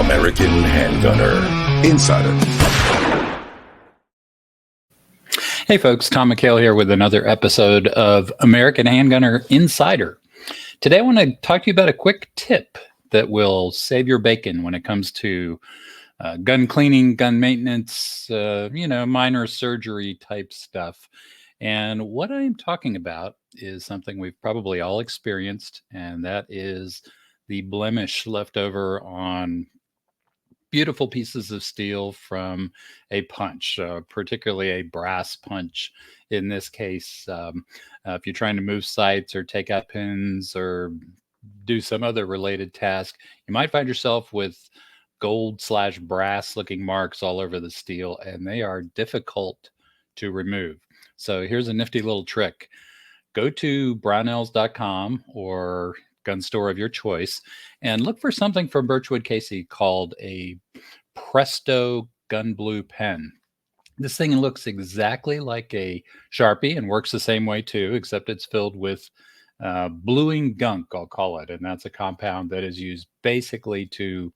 American Handgunner Insider. Hey folks, Tom McHale here with another episode of American Handgunner Insider. Today I want to talk to you about a quick tip that will save your bacon when it comes to gun cleaning, gun maintenance, minor surgery type stuff. And what I'm talking about is something we've probably all experienced, and that is the blemish left over on beautiful pieces of steel from a punch, particularly a brass punch. In this case, if you're trying to move sights or take out pins or do some other related task, you might find yourself with gold/brass looking marks all over the steel, and they are difficult to remove. So here's a nifty little trick. Go to brownells.com or gun store of your choice and look for something from Birchwood Casey called a Presto gun blue pen. This thing looks exactly like a Sharpie and works the same way too, except it's filled with bluing gunk, I'll call it. And that's a compound that is used basically to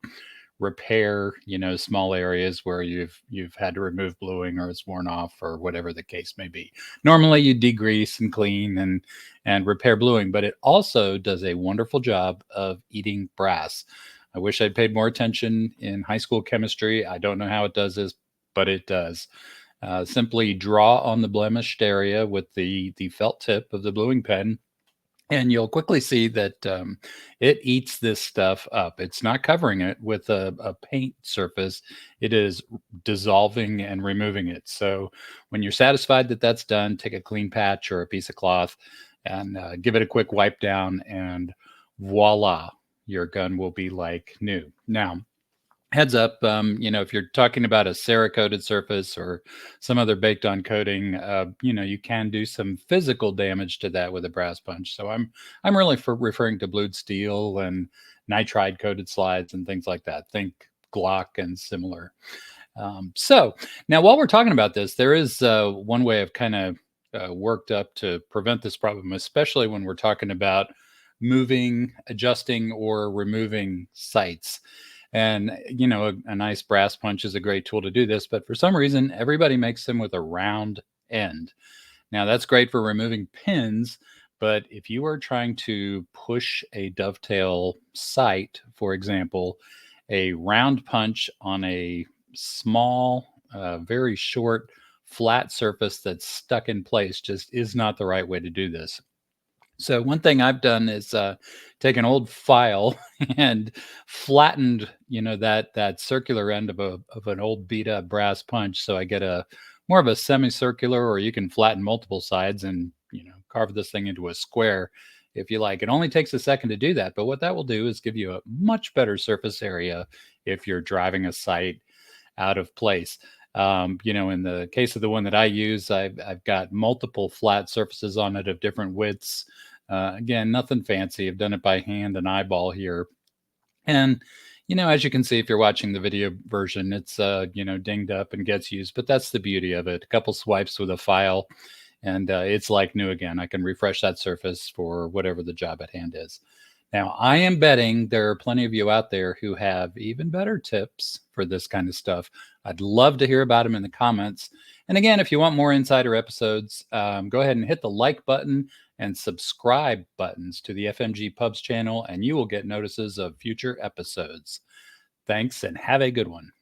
repair, small areas where you've had to remove bluing or it's worn off or whatever the case may be. Normally you degrease and clean and repair bluing, but it also does a wonderful job of eating brass. I wish I'd paid more attention in high school chemistry. I don't know how it does this, but it does. Simply draw on the blemished area with the felt tip of the bluing pen, and you'll quickly see that it eats this stuff up. It's not covering it with a paint surface. It is dissolving and removing it. So when you're satisfied that that's done, take a clean patch or a piece of cloth and give it a quick wipe down, and voila, your gun will be like new. Now, heads up, if you're talking about a Cerakoted surface or some other baked on coating, you can do some physical damage to that with a brass punch. So I'm really referring to blued steel and nitride coated slides and things like that. Think Glock and similar. So now while we're talking about this, there is one way I've kind of worked up to prevent this problem, especially when we're talking about moving, adjusting, or removing sights. And, a nice brass punch is a great tool to do this, but for some reason, everybody makes them with a round end. Now, that's great for removing pins, but if you are trying to push a dovetail sight, for example, a round punch on a small, very short, flat surface that's stuck in place just is not the right way to do this. So one thing I've done is take an old file and flattened, that circular end of an old beat up brass punch, so I get a more of a semicircular, or you can flatten multiple sides and carve this thing into a square if you like. It only takes a second to do that, but what that will do is give you a much better surface area if you're driving a sight out of place. In the case of the one that I use, I've got multiple flat surfaces on it of different widths. Again, nothing fancy. I've done it by hand and eyeball here. And, as you can see, if you're watching the video version, it's, dinged up and gets used, but that's the beauty of it. A couple swipes with a file and it's like new again. I can refresh that surface for whatever the job at hand is. Now, I am betting there are plenty of you out there who have even better tips for this kind of stuff. I'd love to hear about them in the comments. And again, if you want more Insider episodes, go ahead and hit the like button and subscribe buttons to the FMG Pubs channel, and you will get notices of future episodes. Thanks, and have a good one.